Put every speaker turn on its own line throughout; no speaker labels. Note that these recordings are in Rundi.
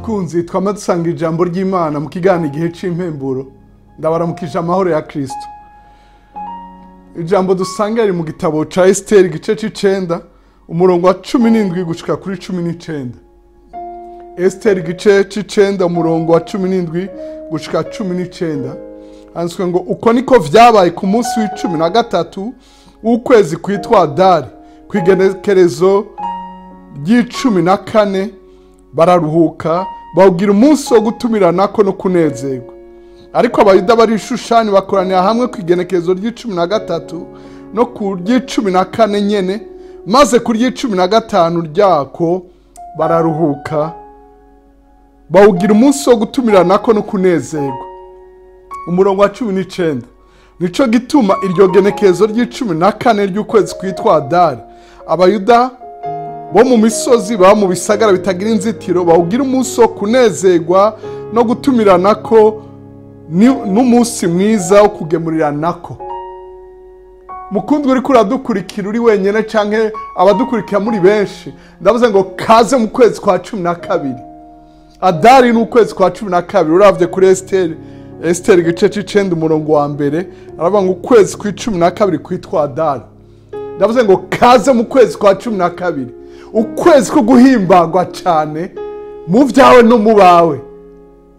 bakunzi twama dusanga ijambo ry'Imana mu kigana igihe c'impemburo ndabaramukije amahoro ya Kristo. Ijambo dusanga ari mu gitabo ca Esther igice c'icenda umurongo wa 17 gushika kuri 19. Esther igice c'icenda umurongo wa 17 gushika 19 handitswe ngo uko niko vyabaye ku munsi w'icumi na gatatu w'ukwezi kwitwa Adari kwigenekerezo ry'icumi na kane bararuhuka bawugira umunsi wo gutumiranako no kunezerwa. Ariko abayuda bari Shushani bakoranira hamwe kwigenekerezo ry'icumi na gatatu no ku ry'icumi na kane nyene, maze ku ry'icumi na gatanu ryako bararuhuka bawugira umunsi wo gutumiranako no kunezerwa. Umurongo wa 19 nico gituma iryo genekerezo ry'icumi na kane ry'ukwezi kwitwa Adari abayuda bo mu misozi ba mu bisagara bitagira inzitiro bawugira umunsi wo kunezerwa no gutumiranako n'umunsi mwiza wo kugemuriranako. Mukundwa uri kuradukurikira uri wenyene canke abadukurikira muri benshi, ndavuze ngo kaze mu kwezi kwa 12. Adari n'ukwezi kwa 12 uravye kuri Esther igice c'icenda umurongo wa mbere aravuga ngo ukwezi kwa 12 kwitwa Adari. Ndavuze ngo kaze mu kwezi kwa 12, ukwezi ko guhimbagwa cyane mu vyawe no mu bawe,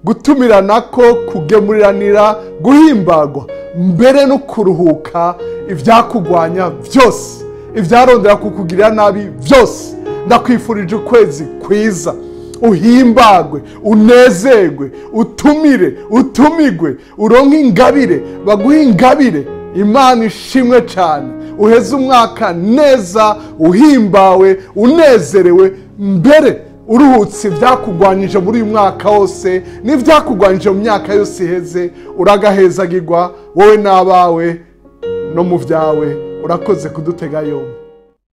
gutumiranako, kugemuriranira, guhimbagwa mbere no kuruhuka ivyakugwanya vyose, ivyarondera kukugirira nabi vyose. Ndakwifurije ukwezi kwiza, uhimbagwe, unezerwe, utumire, utumigwe, uronke ingabire, baguhe ingabire. Imana ishimwe cyane, uheze umwaka neza, uhimbawe, unezerewe, mbere uruhutse ivyakugwanije muri uyu mwaka wose n'ivyakugwanije mu myaka yose iheze. Uragahezagirwa wowe n'abawe no mu vyawe. Urakoze kudutega yombi.